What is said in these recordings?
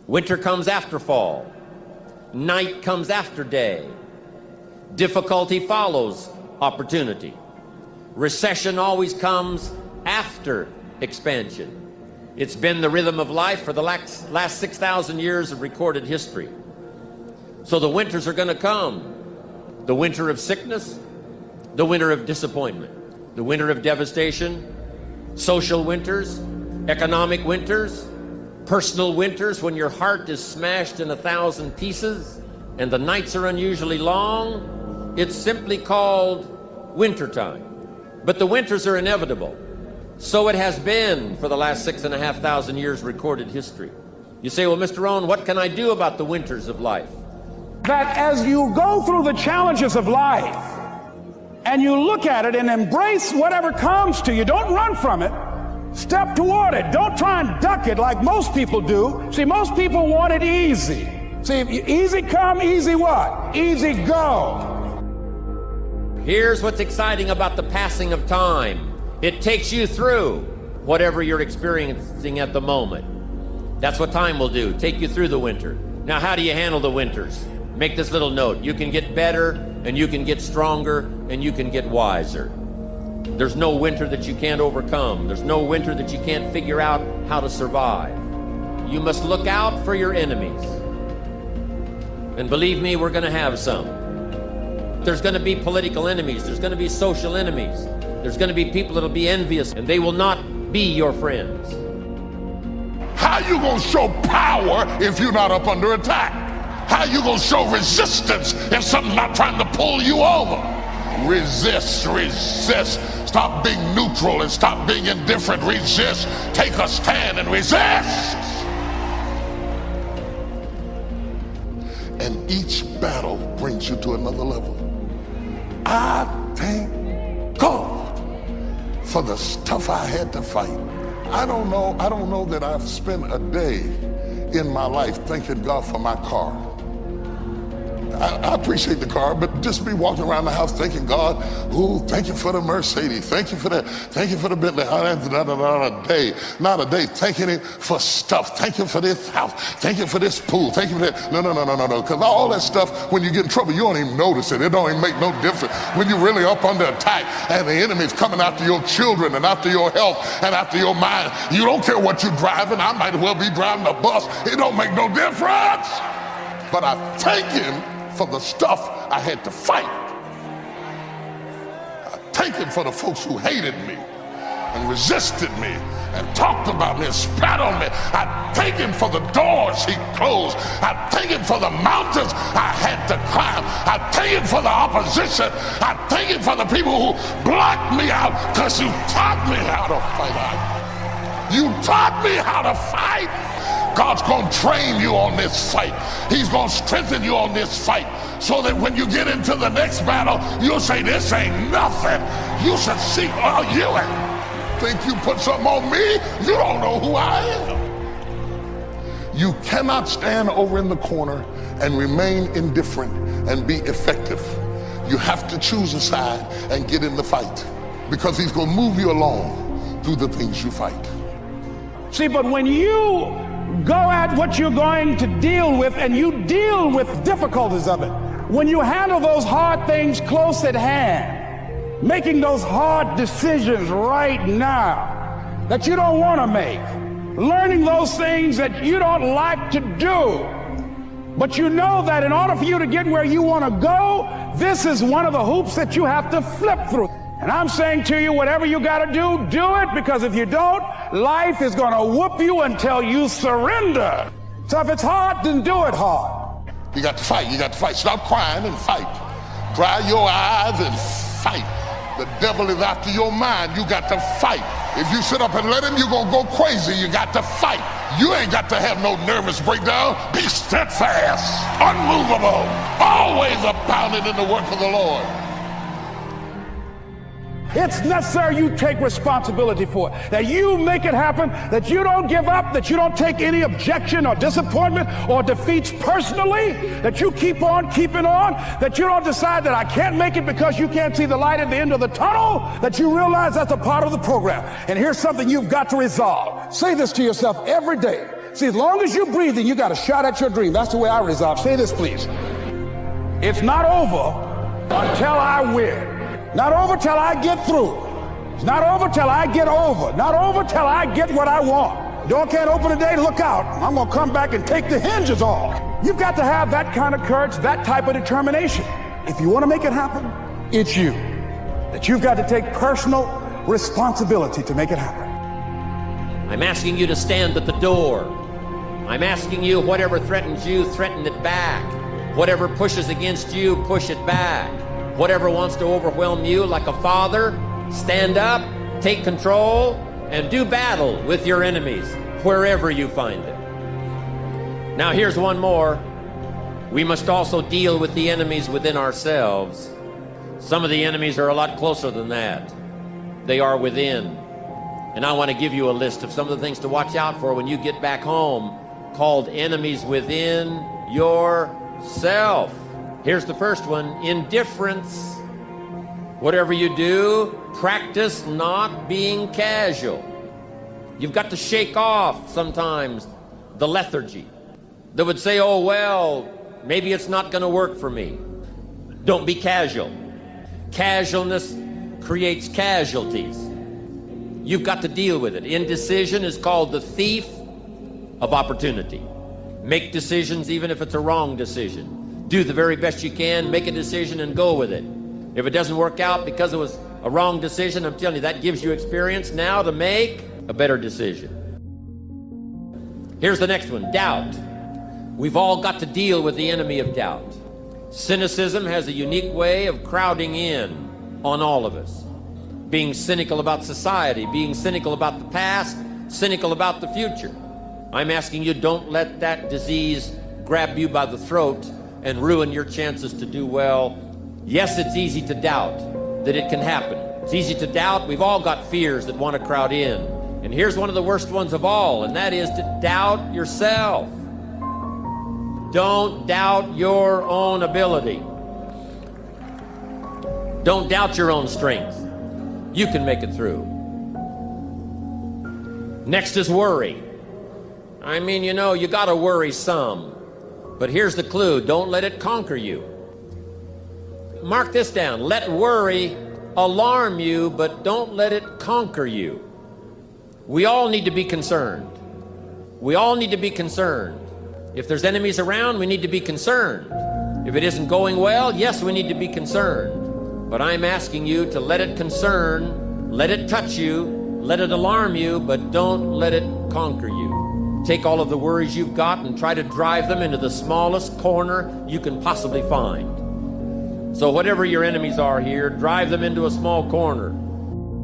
Winter comes after fall. Night comes after day. Difficulty follows opportunity. Recession always comes after expansion. It's been the rhythm of life for the last 6,000 years of recorded history. So the winters are going to come. The winter of sickness, the winter of disappointment, the winter of devastation, social winters, economic winters, personal winters when your heart is smashed in 1,000 pieces and the nights are unusually long. It's simply called wintertime. But the winters are inevitable. So it has been for the last 6,500 years recorded history. You say, well, Mr. Rohn, what can I do about the winters of life? That as you go through the challenges of life and you look at it and embrace whatever comes to you, don't run from it. Step toward it. Don't try and duck it like most people do. See, most people want it easy. See, easy come, easy what? Easy go. Here's what's exciting about the passing of time. It takes you through whatever you're experiencing at the moment. That's what time will do, take you through the winter. Now, how do you handle the winters? Make this little note. You can get better, and you can get stronger, and you can get wiser. There's no winter that you can't overcome. There's no winter that you can't figure out how to survive. You must look out for your enemies. And believe me, we're going to have some. There's going to be political enemies. There's going to be social enemies. There's going to be people that'll be envious, and they will not be your friends. How you going to show power if you're not up under attack? How you going to show resistance if something's not trying to pull you over? Resist, resist. Stop being neutral and stop being indifferent. Resist. Take a stand and resist. And each battle brings you to another level. I thank God for the stuff I had to fight. I don't know that I've spent a day in my life thanking God for my car. I appreciate the car, but just be walking around the house thanking God, ooh, thank you for the Mercedes, thank you for that, thank you for the Bentley, not a day, thanking Him for stuff, thank you for this house, thank you for this pool, thank you for that, no, because all that stuff, when you get in trouble, you don't even notice it don't even make no difference. When you're really up under attack and the enemy's coming after your children and after your health and after your mind, you don't care what you're driving. I might as well be driving a bus. It don't make no difference. But I thank Him for the stuff I had to fight. I thank Him for the folks who hated me and resisted me and talked about me and spat on me. I thank Him for the doors He closed. I thank Him for the mountains I had to climb. I thank Him for the opposition. I thank Him for the people who blocked me out, because you taught me how to fight. You taught me how to fight. God's going to train you on this fight. He's going to strengthen you on this fight so that when you get into the next battle, you'll say, this ain't nothing. You should see, oh, you think you put something on me? You don't know who I am. You cannot stand over in the corner and remain indifferent and be effective. You have to choose a side and get in the fight, because He's going to move you along through the things you fight. See, but when you go at what you're going to deal with and you deal with difficulties of it, when you handle those hard things close at hand, making those hard decisions right now that you don't want to make, learning those things that you don't like to do, but you know that in order for you to get where you want to go, this is one of the hoops that you have to flip through. And I'm saying to you, whatever you got to do it, because if you don't, life is going to whoop you until you surrender. So if it's hard, then do it hard. You got to fight. You got to fight. Stop crying and fight. Dry your eyes and fight. The devil is after your mind. You got to fight. If you sit up and let him, you're going to go crazy. You got to fight. You ain't got to have no nervous breakdown. Be steadfast, unmovable, always abounding in the work of the Lord. It's necessary you take responsibility for it, that you make it happen, that you don't give up, that you don't take any objection or disappointment or defeats personally, that you keep on keeping on, that you don't decide that I can't make it because you can't see the light at the end of the tunnel, that you realize that's a part of the program. And here's something you've got to resolve. Say this to yourself every day. See, as long as you're breathing, you got a shot at your dream. That's the way I resolve. Say this, please. It's not over until I win. Not over till I get through. It's not over till I get over. Not over till I get what I want. Door can't open today, look out. I'm gonna come back and take the hinges off. You've got to have that kind of courage, that type of determination. If you want to make it happen, it's you. That you've got to take personal responsibility to make it happen. I'm asking you to stand at the door. I'm asking you, whatever threatens you, threaten it back. Whatever pushes against you, push it back. Whatever wants to overwhelm you like a father, stand up, take control, and do battle with your enemies wherever you find them. Now here's one more. We must also deal with the enemies within ourselves. Some of the enemies are a lot closer than that. They are within. And I want to give you a list of some of the things to watch out for when you get back home, called enemies within yourself. Here's the first one: indifference. Whatever you do, practice not being casual. You've got to shake off sometimes the lethargy that would say, oh, well, maybe it's not going to work for me. Don't be casual. Casualness creates casualties. You've got to deal with it. Indecision is called the thief of opportunity. Make decisions even if it's a wrong decision. Do the very best you can, make a decision and go with it. If it doesn't work out because it was a wrong decision, I'm telling you, that gives you experience now to make a better decision. Here's the next one: doubt. We've all got to deal with the enemy of doubt. Cynicism has a unique way of crowding in on all of us. Being cynical about society, being cynical about the past, cynical about the future. I'm asking you, don't let that disease grab you by the throat and ruin your chances to do well. Yes, it's easy to doubt that it can happen. It's easy to doubt. We've all got fears that want to crowd in. And here's one of the worst ones of all, and that is to doubt yourself. Don't doubt your own ability. Don't doubt your own strength. You can make it through. Next is worry. I mean, you know, you got to worry some. But here's the clue: don't let it conquer you. Mark this down. Let worry alarm you, but don't let it conquer you. We all need to be concerned. We all need to be concerned. If there's enemies around, we need to be concerned. If it isn't going well, yes, we need to be concerned. But I'm asking you to let it concern, let it touch you, let it alarm you, but don't let it conquer you. Take all of the worries you've got and try to drive them into the smallest corner you can possibly find. So whatever your enemies are here, drive them into a small corner.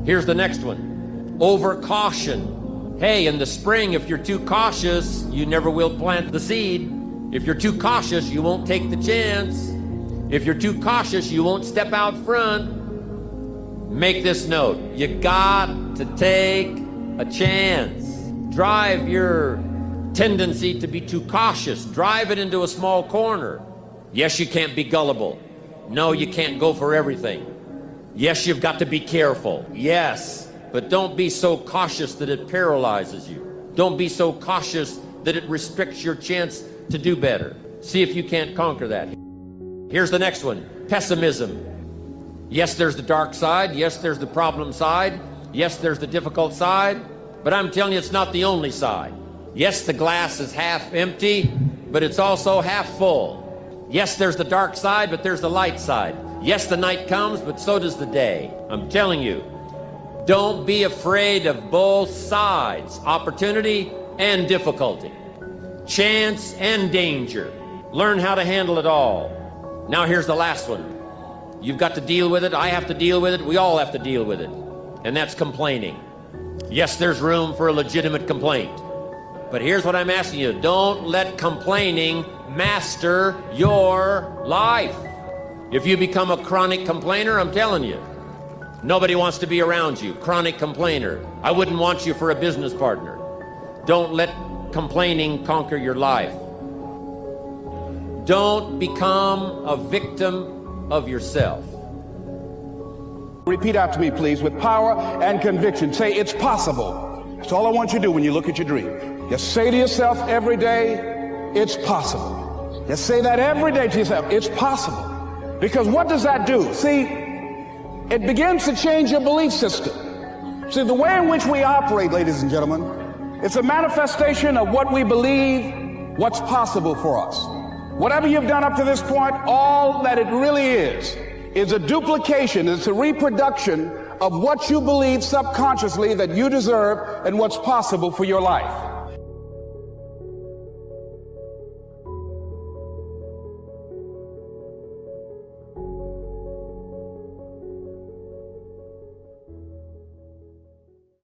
Here's the next one: over caution. Hey, in the spring, if you're too cautious, you never will plant the seed. If you're too cautious, you won't take the chance. If you're too cautious, you won't step out front. Make this note: you got to take a chance. Drive your tendency to be too cautious. Drive it into a small corner. Yes, you can't be gullible. No, you can't go for everything. Yes, you've got to be careful. Yes, but don't be so cautious that it paralyzes you. Don't be so cautious that it restricts your chance to do better. See if you can't conquer that. Here's the next one: pessimism. Yes, there's the dark side. Yes, there's the problem side. Yes, there's the difficult side. But I'm telling you, it's not the only side. Yes, the glass is half empty, but it's also half full. Yes, there's the dark side, but there's the light side. Yes, the night comes, but so does the day. I'm telling you, don't be afraid of both sides: opportunity and difficulty, chance and danger. Learn how to handle it all. Now here's the last one. You've got to deal with it. I have to deal with it. We all have to deal with it. And that's complaining. Yes, there's room for a legitimate complaint. But here's what I'm asking you: don't let complaining master your life. If you become a chronic complainer, I'm telling you, nobody wants to be around you. Chronic complainer. I wouldn't want you for a business partner. Don't let complaining conquer your life. Don't become a victim of yourself. Repeat after me, please, with power and conviction. Say, it's possible. That's all I want you to do when you look at your dream. Just say to yourself every day, it's possible. Just say that every day to yourself, it's possible. Because what does that do? See, it begins to change your belief system. See, the way in which we operate, ladies and gentlemen, it's a manifestation of what we believe, what's possible for us. Whatever you've done up to this point, all that it really is a duplication, it's a reproduction of what you believe subconsciously that you deserve and what's possible for your life.